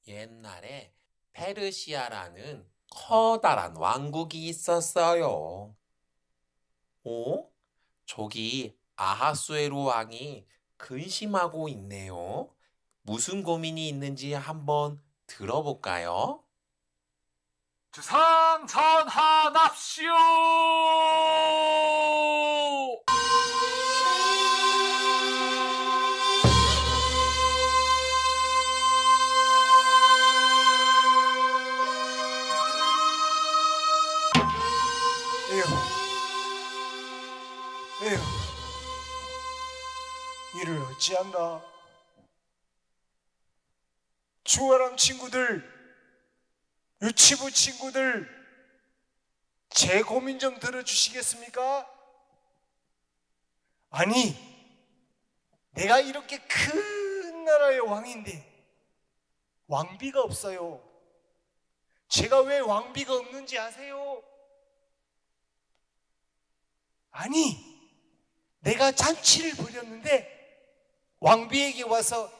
옛날에 페르시아라는 커다란 왕국이 있었어요. 어? 저기 아하수에로 왕이 근심하고 있네요. 무슨 고민이 있는지 한번 들어볼까요? 주상 전하납시오. 에휴, 에휴, 이를 어찌한다. 주아람 친구들, 유치부 친구들, 제 고민 좀 들어주시겠습니까? 아니, 내가 이렇게 큰 나라의 왕인데 왕비가 없어요. 제가 왜 왕비가 없는지 아세요? 아니, 내가 잔치를 벌였는데 왕비에게 와서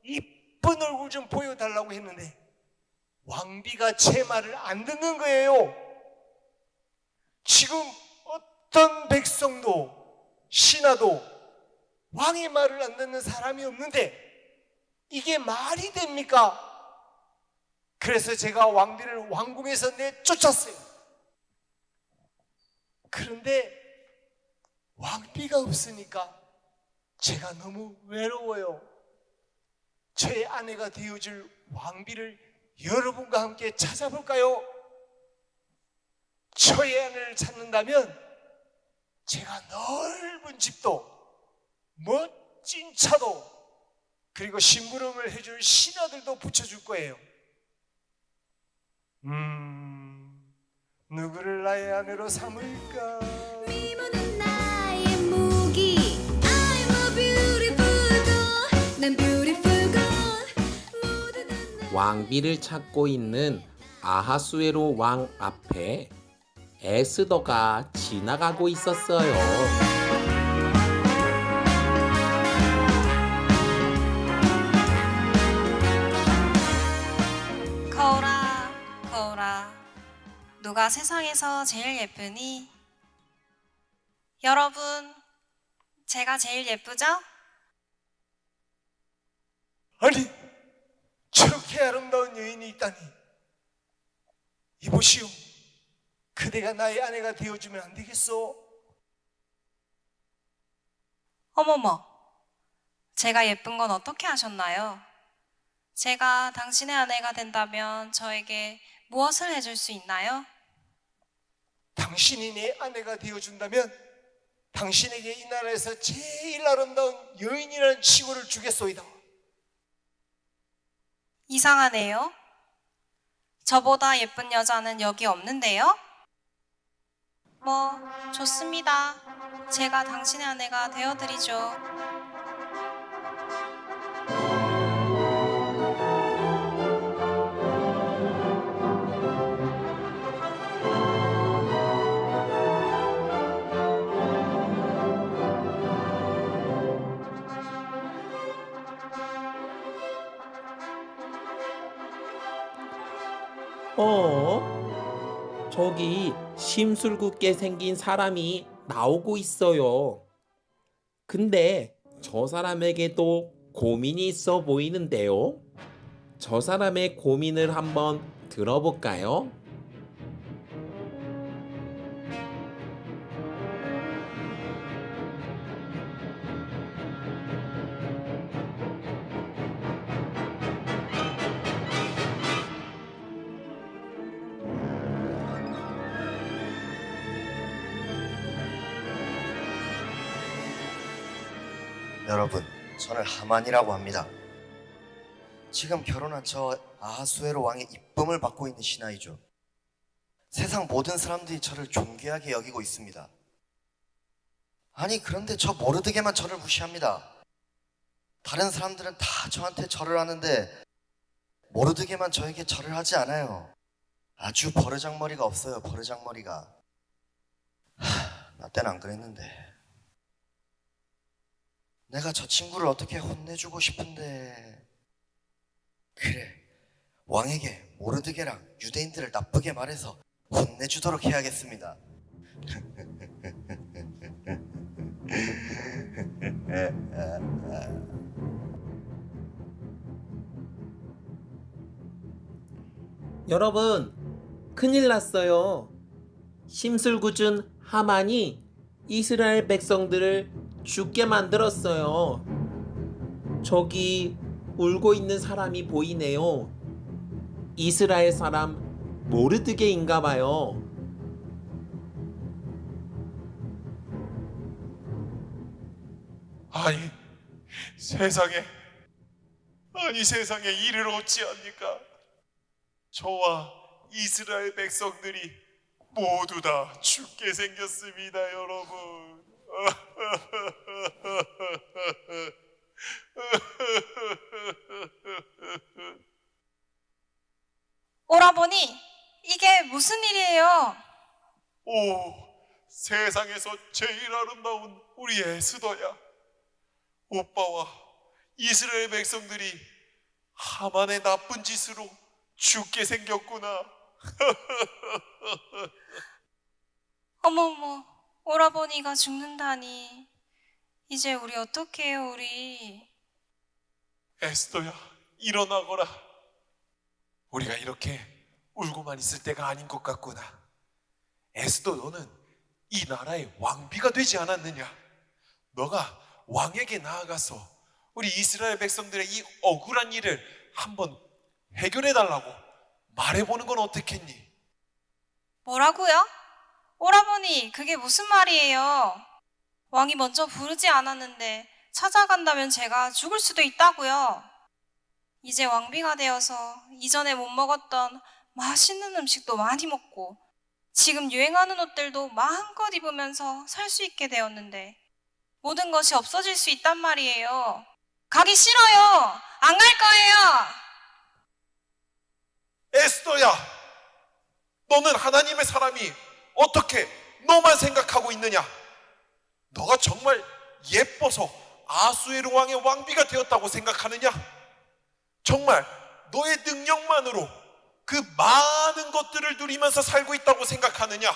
이쁜 얼굴 좀 보여달라고 했는데 왕비가 제 말을 안 듣는 거예요. 지금 어떤 백성도 신하도 왕의 말을 안 듣는 사람이 없는데 이게 말이 됩니까? 그래서 제가 왕비를 왕궁에서 내쫓았어요. 그런데 왕비가 없으니까 제가 너무 외로워요. 저의 아내가 되어줄 왕비를 여러분과 함께 찾아볼까요? 저의 아내를 찾는다면 제가 넓은 집도 멋진 차도 그리고 심부름을 해줄 신하들도 붙여줄 거예요. 누구를 나의 아내로 삼을까? 미모는 나의 무기 I'm a beautiful girl 난 beautiful girl 모두 다 왕비를 찾고 있는 아하수에로 왕 앞에 에스더가 지나가고 있었어요. 거울아, 거울아, 누가 세상에서 제일 예쁘니? 여러분, 제가 제일 예쁘죠? 아니, 저렇게 아름다운 여인이 있다니. 이보시오, 그대가 나의 아내가 되어주면 안 되겠소? 어머머, 제가 예쁜 건 어떻게 아셨나요? 제가 당신의 아내가 된다면 저에게 무엇을 해줄 수 있나요? 당신이 내 아내가 되어준다면 당신에게 이 나라에서 제일 아름다운 여인이라는 칭호를 주겠소이다. 이상하네요. 저보다 예쁜 여자는 여기 없는데요? 뭐, 좋습니다. 제가 당신의 아내가 되어드리죠. 저기 심술궂게 생긴 사람이 나오고 있어요. 근데 저 사람에게도 고민이 있어 보이는데요. 저 사람의 고민을 한번 들어볼까요? 여러분, 저는 하만이라고 합니다. 지금 결혼한 저 아하수에로 왕의 이쁨을 받고 있는 신하이죠. 세상 모든 사람들이 저를 존귀하게 여기고 있습니다. 아니, 그런데 저 모르드게만 저를 무시합니다. 다른 사람들은 다 저한테 절을 하는데 모르드게만 저에게 절을 하지 않아요. 아주 버르장머리가 없어요, 버르장머리가. 나 때는 안 그랬는데. 내가 저 친구를 어떻게 혼내주고 싶은데. 그래, 왕에게 모르드게랑 유대인들을 나쁘게 말해서 혼내주도록 해야겠습니다. 여러분, 큰일 났어요. 심술궂은 하만이 이스라엘 백성들을 죽게 만들었어요. 저기 울고 있는 사람이 보이네요. 이스라엘 사람 모르드게인가 봐요. 세상에 이를 어찌합니까? 저와 이스라엘 백성들이 모두 다 죽게 생겼습니다, 여러분. 오라버니, 이게 무슨 일이에요? 오, 세상에서 제일 아름다운 우리 에스더야. 오빠와 이스라엘 백성들이 하만의 나쁜 짓으로 죽게 생겼구나. 어머머, 오라버니가 죽는다니. 이제 우리 어떡해요, 우리. 에스더야, 일어나거라. 우리가 이렇게 울고만 있을 때가 아닌 것 같구나. 에스더, 너는 이 나라의 왕비가 되지 않았느냐? 너가 왕에게 나아가서 우리 이스라엘 백성들의 이 억울한 일을 한번 해결해달라고 말해보는 건 어떻겠니? 뭐라고요? 오라버니, 그게 무슨 말이에요? 왕이 먼저 부르지 않았는데 찾아간다면 제가 죽을 수도 있다고요. 이제 왕비가 되어서 이전에 못 먹었던 맛있는 음식도 많이 먹고 지금 유행하는 옷들도 마음껏 입으면서 살 수 있게 되었는데 모든 것이 없어질 수 있단 말이에요. 가기 싫어요. 안 갈 거예요. 에스더야, 너는 하나님의 사람이 어떻게 너만 생각하고 있느냐? 너가 정말 예뻐서 아수에르 왕의 왕비가 되었다고 생각하느냐? 정말 너의 능력만으로 그 많은 것들을 누리면서 살고 있다고 생각하느냐?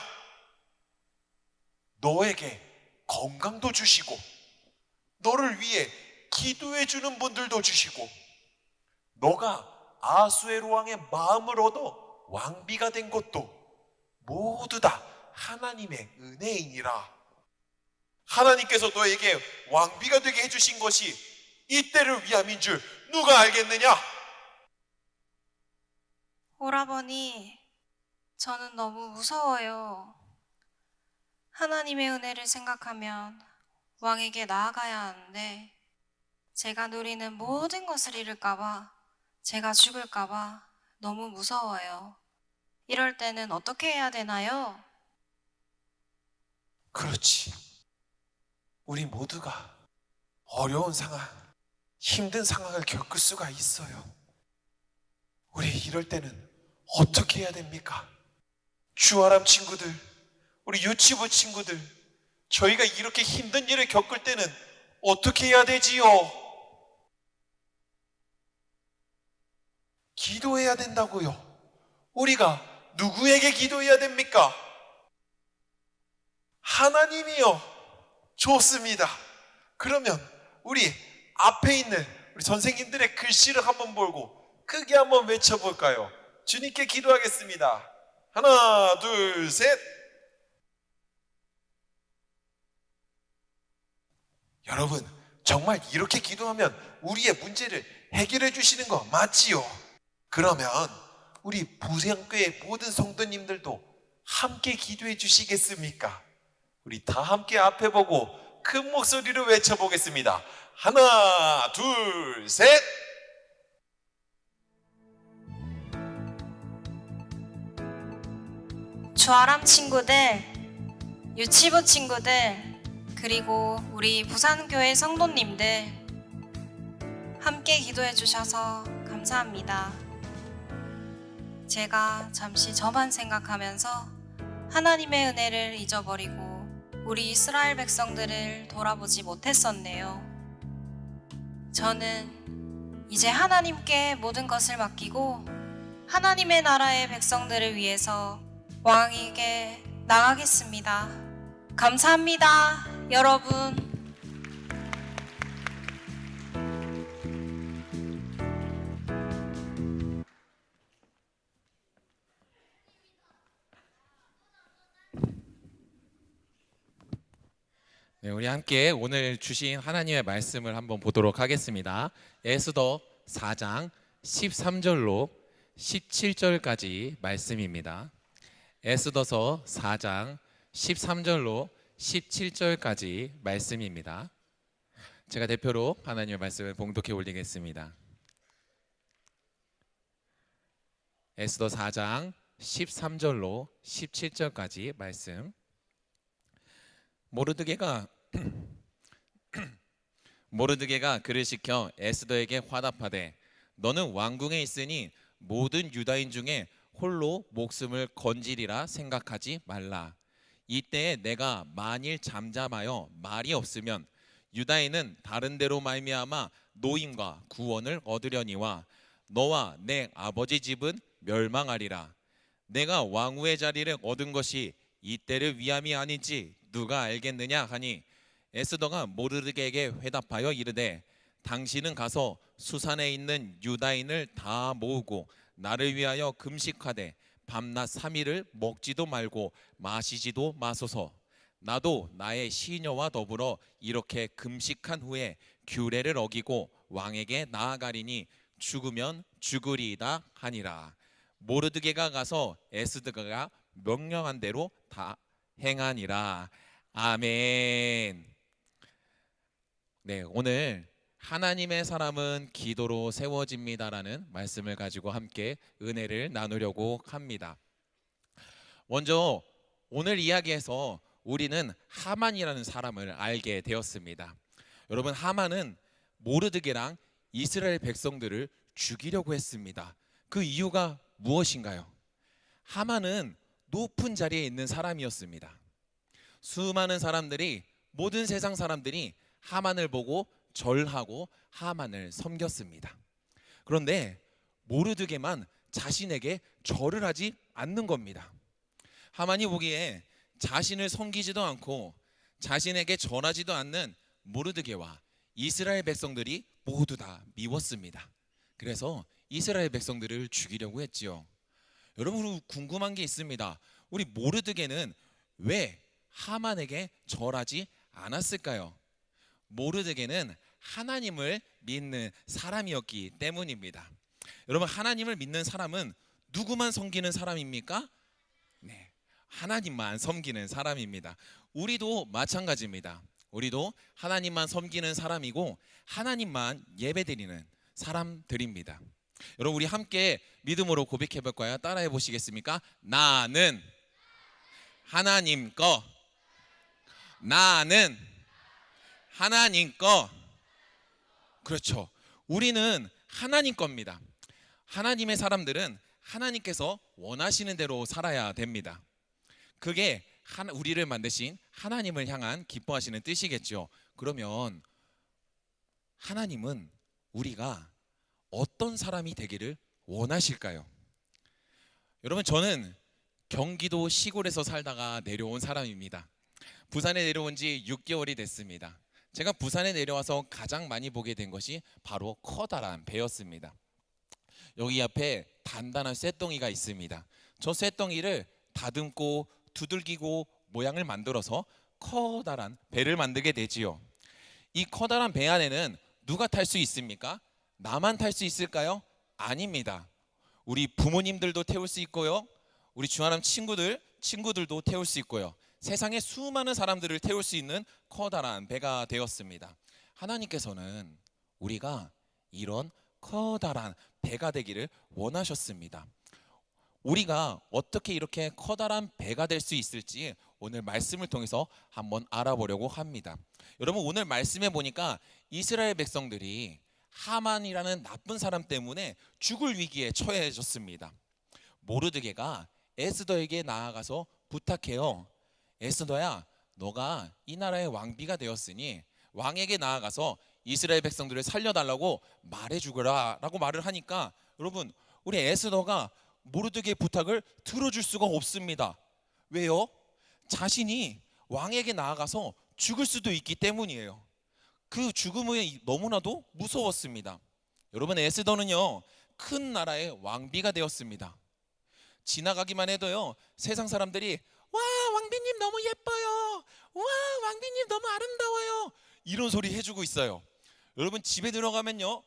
너에게 건강도 주시고 너를 위해 기도해 주는 분들도 주시고 너가 아수에르 왕의 마음을 얻어 왕비가 된 것도 모두 다 하나님의 은혜이니라. 하나님께서 너에게 왕비가 되게 해주신 것이 이때를 위함인 줄 누가 알겠느냐? 오라버니, 저는 너무 무서워요. 하나님의 은혜를 생각하면 왕에게 나아가야 하는데 제가 누리는 모든 것을 잃을까봐, 제가 죽을까봐 너무 무서워요. 이럴 때는 어떻게 해야 되나요? 그렇지. 우리 모두가 어려운 상황, 힘든 상황을 겪을 수가 있어요. 우리 이럴 때는 어떻게 해야 됩니까? 주아람 친구들, 우리 유치부 친구들, 저희가 이렇게 힘든 일을 겪을 때는 어떻게 해야 되지요? 기도해야 된다고요. 우리가 누구에게 기도해야 됩니까? 하나님이요. 좋습니다. 그러면 우리 앞에 있는 우리 선생님들의 글씨를 한번 보고 크게 한번 외쳐볼까요? 주님께 기도하겠습니다. 하나, 둘, 셋. 여러분, 정말 이렇게 기도하면 우리의 문제를 해결해 주시는 거 맞지요? 그러면 우리 부생교회 모든 성도님들도 함께 기도해 주시겠습니까? 우리 다 함께 앞에 보고 큰 목소리로 외쳐보겠습니다. 하나, 둘, 셋. 주아람 친구들, 유치부 친구들, 그리고 우리 부산교회 성도님들 함께 기도해 주셔서 감사합니다. 제가 잠시 저만 생각하면서 하나님의 은혜를 잊어버리고 우리 이스라엘 백성들을 돌아보지 못했었네요. 저는 이제 하나님께 모든 것을 맡기고 하나님의 나라의 백성들을 위해서 왕에게 나가겠습니다. 감사합니다, 여러분. 네, 우리 함께 오늘 주신 하나님의 말씀을 한번 보도록 하겠습니다. 에스더 4장 13절로 17절까지 말씀입니다. 에스더서 4장 13절로 17절까지 말씀입니다. 제가 대표로 하나님의 말씀을 봉독해 올리겠습니다. 에스더 4장 13절로 17절까지 말씀. 모르드게가 그를 시켜 에스더에게 화답하되 너는 왕궁에 있으니 모든 유다인 중에 홀로 목숨을 건지리라 생각하지 말라. 이때에 내가 만일 잠잠하여 말이 없으면 유다인은 다른 데로 말미암아 노임과 구원을 얻으려니와 너와 내 아버지 집은 멸망하리라. 내가 왕후의 자리를 얻은 것이 이때를 위함이 아닌지 누가 알겠느냐 하니 에스더가 모르드게에게 회답하여 이르되 당신은 가서 수산에 있는 유다인을 다 모으고 나를 위하여 금식하되 밤낮 3일을 먹지도 말고 마시지도 마소서. 나도 나의 시녀와 더불어 이렇게 금식한 후에 규례를 어기고 왕에게 나아가리니 죽으면 죽으리이다 하니라. 모르드게가 가서 에스더가 명령한 대로 다 행하니라. 아멘. 네, 오늘 하나님의 사람은 기도로 세워집니다라는 말씀을 가지고 함께 은혜를 나누려고 합니다. 먼저 오늘 이야기에서 우리는 하만이라는 사람을 알게 되었습니다. 여러분, 하만은 모르드게랑 이스라엘 백성들을 죽이려고 했습니다. 그 이유가 무엇인가요? 하만은 높은 자리에 있는 사람이었습니다. 수많은 사람들이, 모든 세상 사람들이 하만을 보고 절하고 하만을 섬겼습니다. 그런데 모르드게만 자신에게 절을 하지 않는 겁니다. 하만이 보기에 자신을 섬기지도 않고 자신에게 절하지도 않는 모르드게와 이스라엘 백성들이 모두 다 미웠습니다. 그래서 이스라엘 백성들을 죽이려고 했지요. 여러분, 궁금한 게 있습니다. 우리 모르드게는 왜 하만에게 절하지 않았을까요? 모르드게는 하나님을 믿는 사람이었기 때문입니다. 여러분, 하나님을 믿는 사람은 누구만 섬기는 사람입니까? 네, 하나님만 섬기는 사람입니다. 우리도 마찬가지입니다. 우리도 하나님만 섬기는 사람이고 하나님만 예배드리는 사람들입니다. 여러분, 우리 함께 믿음으로 고백해 볼까요? 따라해 보시겠습니까? 나는 하나님 거, 나는 하나님 거. 그렇죠. 우리는 하나님 겁니다. 하나님의 사람들은 하나님께서 원하시는 대로 살아야 됩니다. 그게 우리를 만드신 하나님을 향한 기뻐하시는 뜻이겠죠. 그러면 하나님은 우리가 어떤 사람이 되기를 원하실까요? 여러분, 저는 경기도 시골에서 살다가 내려온 사람입니다. 부산에 내려온 지 6개월이 됐습니다. 제가 부산에 내려와서 가장 많이 보게 된 것이 바로 커다란 배였습니다. 여기 앞에 단단한 쇳덩이가 있습니다. 저 쇳덩이를 다듬고 두들기고 모양을 만들어서 커다란 배를 만들게 되지요. 이 커다란 배 안에는 누가 탈 수 있습니까? 나만 탈 수 있을까요? 아닙니다. 우리 부모님들도 태울 수 있고요. 우리 주하람 친구들도 태울 수 있고요. 세상에 수많은 사람들을 태울 수 있는 커다란 배가 되었습니다. 하나님께서는 우리가 이런 커다란 배가 되기를 원하셨습니다. 우리가 어떻게 이렇게 커다란 배가 될 수 있을지 오늘 말씀을 통해서 한번 알아보려고 합니다. 여러분, 오늘 말씀에 보니까 이스라엘 백성들이 하만이라는 나쁜 사람 때문에 죽을 위기에 처해졌습니다. 모르드게가 에스더에게 나아가서 부탁해요. 에스더야, 너가 이 나라의 왕비가 되었으니 왕에게 나아가서 이스라엘 백성들을 살려달라고 말해주거라 라고 말을 하니까, 여러분, 우리 에스더가 모르드게의 부탁을 들어줄 수가 없습니다. 왜요? 자신이 왕에게 나아가서 죽을 수도 있기 때문이에요. 그 죽음이 너무나도 무서웠습니다. 여러분, 에스더는요, 큰 나라의 왕비가 되었습니다. 지나가기만 해도요, 세상 사람들이 와, 왕비님 너무 예뻐요. 와, 왕비님 너무 아름다워요. 이런 소리 해주고 있어요. 여러분, 집에 들어가면요,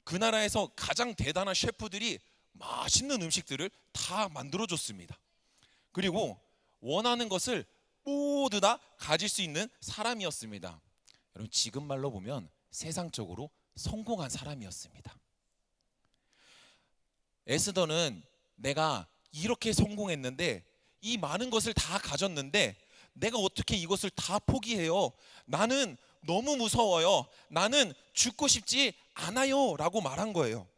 그 나라에서 가장 대단한 셰프들이 맛있는 음식들을 다 만들어줬습니다. 그리고 원하는 것을 모두 다 가질 수 있는 사람이었습니다. 여러분, 지금 말로 보면 세상적으로 성공한 사람이었습니다. 에스더는 내가 이렇게 성공했는데, 이 많은 것을 다 가졌는데 내가 어떻게 이것을 다 포기해요? 나는 너무 무서워요. 나는 죽고 싶지 않아요 라고 말한 거예요.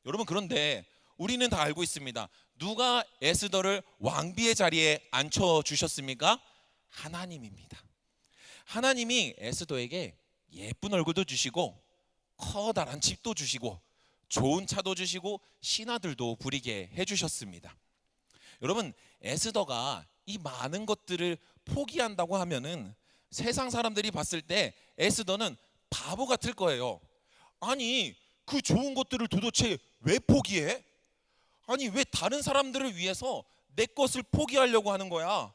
여러분, 그런데 우리는 다 알고 있습니다. 누가 에스더를 왕비의 자리에 앉혀주셨습니까? 하나님입니다. 하나님이 에스더에게 예쁜 얼굴도 주시고 커다란 집도 주시고 좋은 차도 주시고 신하들도 부리게 해주셨습니다. 여러분, 에스더가 이 많은 것들을 포기한다고 하면은 세상 사람들이 봤을 때 에스더는 바보 같을 거예요. 아니, 그 좋은 것들을 도대체 왜 포기해? 아니, 왜 다른 사람들을 위해서 내 것을 포기하려고 하는 거야?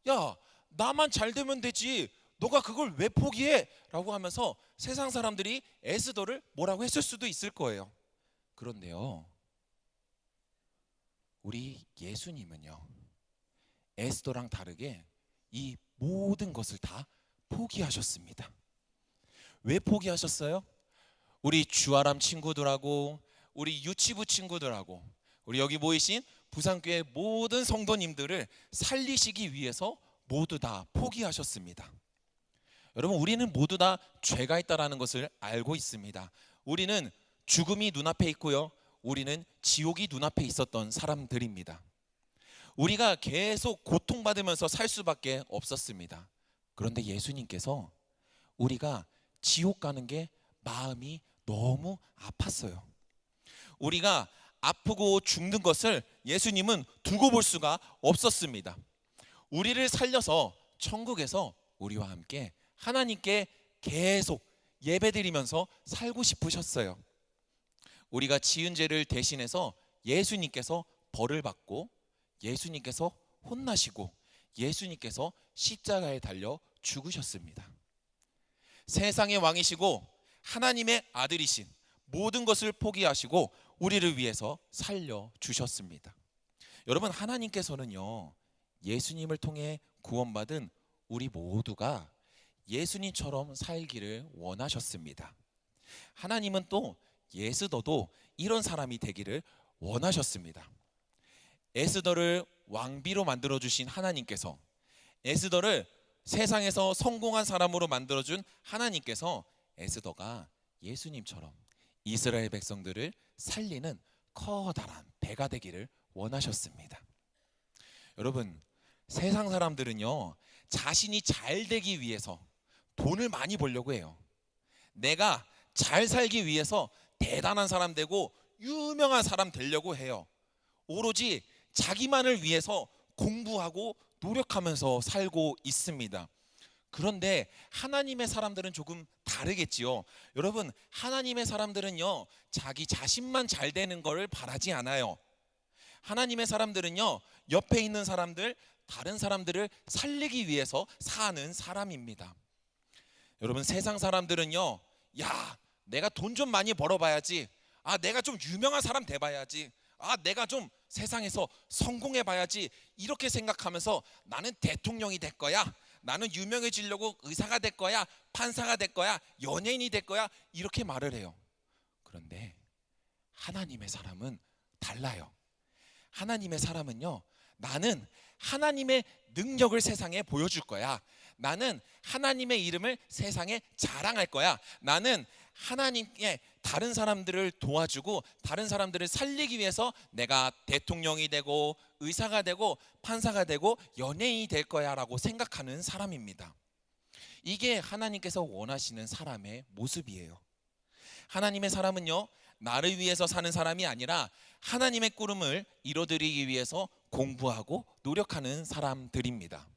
야, 나만 잘 되면 되지, 너가 그걸 왜 포기해? 라고 하면서 세상 사람들이 에스더를 뭐라고 했을 수도 있을 거예요. 그런데요, 우리 예수님은요, 에스더랑 다르게 이 모든 것을 다 포기하셨습니다. 왜 포기하셨어요? 우리 주아람 친구들하고 우리 유치부 친구들하고 우리 여기 모이신 부산교회 모든 성도님들을 살리시기 위해서 모두 다 포기하셨습니다. 여러분, 우리는 모두 다 죄가 있다라는 것을 알고 있습니다. 우리는 죽음이 눈앞에 있고요, 우리는 지옥이 눈앞에 있었던 사람들입니다. 우리가 계속 고통받으면서 살 수밖에 없었습니다. 그런데 예수님께서 우리가 지옥 가는 게 마음이 너무 아팠어요. 우리가 아프고 죽는 것을 예수님은 두고 볼 수가 없었습니다. 우리를 살려서 천국에서 우리와 함께 하나님께 계속 예배드리면서 살고 싶으셨어요. 우리가 지은 죄를 대신해서 예수님께서 벌을 받고 예수님께서 혼나시고 예수님께서 십자가에 달려 죽으셨습니다. 세상의 왕이시고 하나님의 아들이신 모든 것을 포기하시고 우리를 위해서 살려주셨습니다. 여러분, 하나님께서는요, 예수님을 통해 구원받은 우리 모두가 예수님처럼 살기를 원하셨습니다. 하나님은 또 에스더도 이런 사람이 되기를 원하셨습니다. 에스더를 왕비로 만들어주신 하나님께서, 에스더를 세상에서 성공한 사람으로 만들어준 하나님께서 에스더가 예수님처럼 이스라엘 백성들을 살리는 커다란 배가 되기를 원하셨습니다. 여러분, 세상 사람들은요, 자신이 잘 되기 위해서 돈을 많이 벌려고 해요. 내가 잘 살기 위해서 대단한 사람 되고 유명한 사람 되려고 해요. 오로지 자기만을 위해서 공부하고 노력하면서 살고 있습니다. 그런데 하나님의 사람들은 조금 다르겠지요. 여러분, 하나님의 사람들은요, 자기 자신만 잘 되는 것을 바라지 않아요. 하나님의 사람들은요, 옆에 있는 사람들, 다른 사람들을 살리기 위해서 사는 사람입니다. 여러분, 세상 사람들은요, 야, 내가 돈 좀 많이 벌어봐야지, 내가 좀 유명한 사람 돼봐야지, 내가 좀 세상에서 성공해봐야지, 이렇게 생각하면서 나는 대통령이 될 거야, 나는 유명해지려고 의사가 될 거야, 판사가 될 거야, 연예인이 될 거야, 이렇게 말을 해요. 그런데 하나님의 사람은 달라요. 하나님의 사람은요, 나는 하나님의 능력을 세상에 보여줄 거야, 나는 하나님의 이름을 세상에 자랑할 거야, 나는 하나님께 다른 사람들을 도와주고 다른 사람들을 살리기 위해서 내가 대통령이 되고 의사가 되고 판사가 되고 연예인이 될 거야 라고 생각하는 사람입니다. 이게 하나님께서 원하시는 사람의 모습이에요. 하나님의 사람은요, 나를 위해서 사는 사람이 아니라 하나님의 꾸름을 이뤄드리기 위해서 공부하고 노력하는 사람들입니다.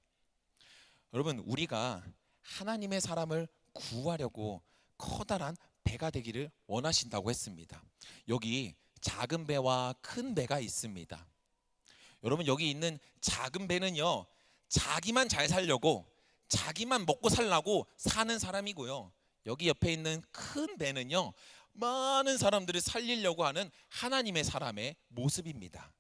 여러분, 우리가 하나님의 사람을 구하려고 커다란 배가 되기를 원하신다고 했습니다. 여기 작은 배와 큰 배가 있습니다. 여러분, 여기 있는 작은 배는요, 자기만 잘 살려고, 자기만 먹고 살라고 사는 사람이고요. 여기 옆에 있는 큰 배는요, 많은 사람들을 살리려고 하는 하나님의 사람의 모습입니다.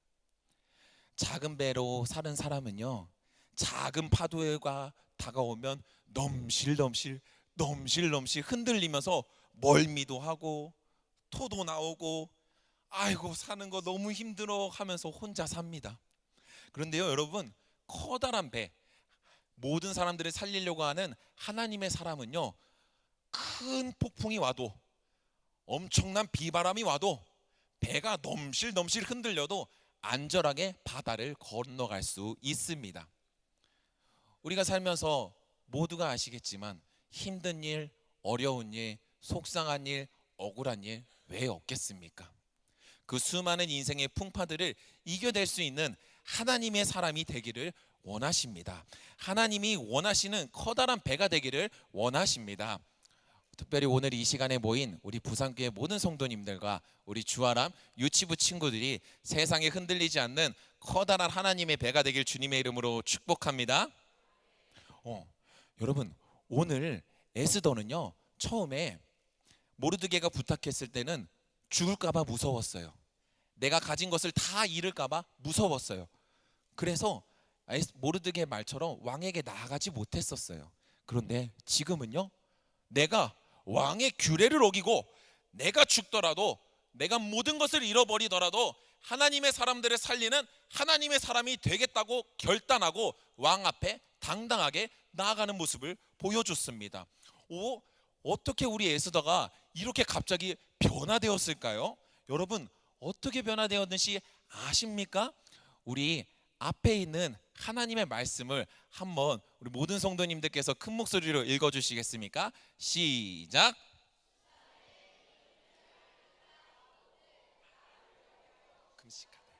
작은 배로 사는 사람은요, 작은 파도가 다가오면 넘실넘실 흔들리면서 멀미도 하고 토도 나오고 아이고 사는 거 너무 힘들어 하면서 혼자 삽니다. 그런데요, 여러분, 커다란 배, 모든 사람들을 살리려고 하는 하나님의 사람은요, 큰 폭풍이 와도, 엄청난 비바람이 와도, 배가 넘실넘실 흔들려도 안전하게 바다를 건너갈 수 있습니다. 우리가 살면서 모두가 아시겠지만 힘든 일, 어려운 일, 속상한 일, 억울한 일 왜 없겠습니까? 그 수많은 인생의 풍파들을 이겨낼 수 있는 하나님의 사람이 되기를 원하십니다. 하나님이 원하시는 커다란 배가 되기를 원하십니다. 특별히 오늘 이 시간에 모인 우리 부산교회 모든 성도님들과 우리 주아람 유치부 친구들이 세상에 흔들리지 않는 커다란 하나님의 배가 되길 주님의 이름으로 축복합니다. 여러분, 오늘 에스더는요, 처음에 모르드게가 부탁했을 때는 죽을까봐 무서웠어요. 내가 가진 것을 다 잃을까봐 무서웠어요. 그래서 모르드게 말처럼 왕에게 나아가지 못했었어요. 그런데 지금은요, 내가 왕의 규례를 어기고 내가 죽더라도, 내가 모든 것을 잃어버리더라도 하나님의 사람들을 살리는 하나님의 사람이 되겠다고 결단하고 왕 앞에 당당하게 나아가는 모습을 보여줬습니다. 어떻게 우리 에스더가 이렇게 갑자기 변화되었을까요? 여러분, 어떻게 변화되었는지 아십니까? 우리 앞에 있는 하나님의 말씀을 한번 우리 모든 성도님들께서 큰 목소리로 읽어주시겠습니까? 시작. 금식하되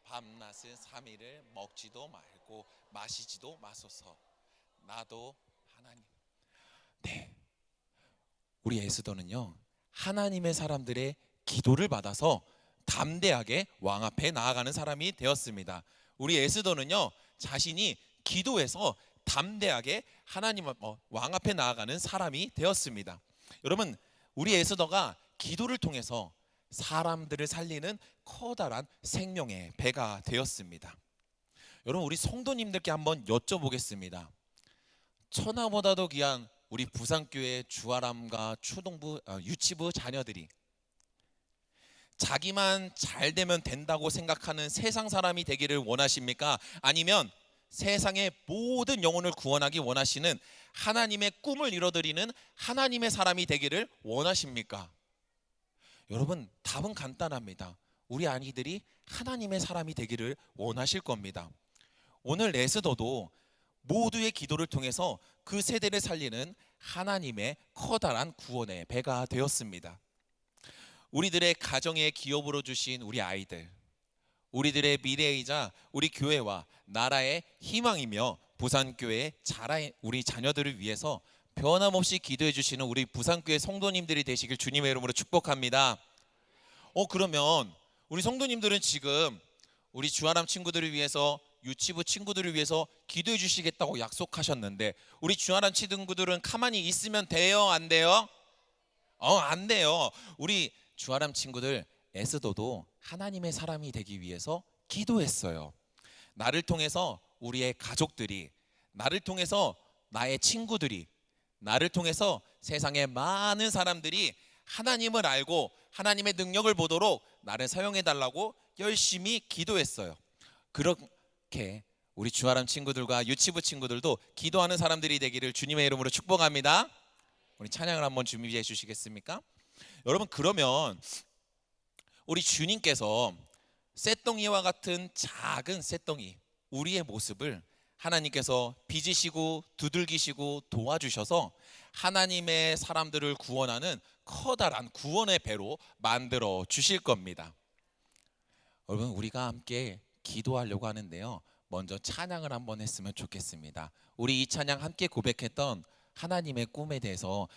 밤낮을 3일을 먹지도 말고 마시지도 마소서. 나도 하나님. 네, 우리 에스더는요, 하나님의 사람들의 기도를 받아서 담대하게 왕 앞에 나아가는 사람이 되었습니다. 우리 에스더는요, 자신이 기도해서 담대하게 하나님 왕 앞에 나아가는 사람이 되었습니다. 여러분, 우리 에스더가 기도를 통해서 사람들을 살리는 커다란 생명의 배가 되었습니다. 여러분, 우리 성도님들께 한번 여쭤보겠습니다. 천하보다도 귀한 우리 부산교회 주아람과 초동부 유치부 자녀들이 자기만 잘 되면 된다고 생각하는 세상 사람이 되기를 원하십니까? 아니면 세상의 모든 영혼을 구원하기 원하시는 하나님의 꿈을 이뤄드리는 하나님의 사람이 되기를 원하십니까? 여러분, 답은 간단합니다. 우리 아이들이 하나님의 사람이 되기를 원하실 겁니다. 오늘 에스더도 모두의 기도를 통해서 그 세대를 살리는 하나님의 커다란 구원의 배가 되었습니다. 우리들의 가정의 기업으로 주신 우리 아이들, 우리들의 미래이자 우리 교회와 나라의 희망이며 부산교회의 자라인 우리 자녀들을 위해서 변함없이 기도해 주시는 우리 부산교회 성도님들이 되시길 주님의 이름으로 축복합니다. 그러면 우리 성도님들은 지금 우리 주아람 친구들을 위해서, 유치부 친구들을 위해서 기도해 주시겠다고 약속하셨는데, 우리 주아람 친구들은 가만히 있으면 돼요, 안 돼요? 안 돼요. 우리 주아람 친구들, 에스더도 하나님의 사람이 되기 위해서 기도했어요. 나를 통해서 우리의 가족들이, 나를 통해서 나의 친구들이, 나를 통해서 세상의 많은 사람들이 하나님을 알고 하나님의 능력을 보도록 나를 사용해 달라고 열심히 기도했어요. 그렇게 우리 주아람 친구들과 유치부 친구들도 기도하는 사람들이 되기를 주님의 이름으로 축복합니다. 우리 찬양을 한번 준비해 주시겠습니까? 여러분, 그러면 우리 주님께서 쇳덩이와 같은 작은 쇳덩이, 우리의 모습을 하나님께서 빚으시고 두들기시고 도와주셔서 하나님의 사람들을 구원하는 커다란 구원의 배로 만들어 주실 겁니다. 여러분, 우리가 함께 기도하려고 하는데요. 먼저 찬양을 한번 했으면 좋겠습니다. 우리 이 찬양 함께 고백했던 하나님의 꿈에 대해서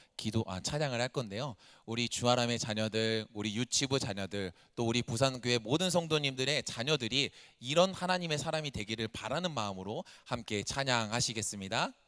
찬양을 할 건데요. 우리 주아람의 자녀들, 우리 유치부 자녀들, 또 우리 부산교회 모든 성도님들의 자녀들이 이런 하나님의 사람이 되기를 바라는 마음으로 함께 찬양하시겠습니다.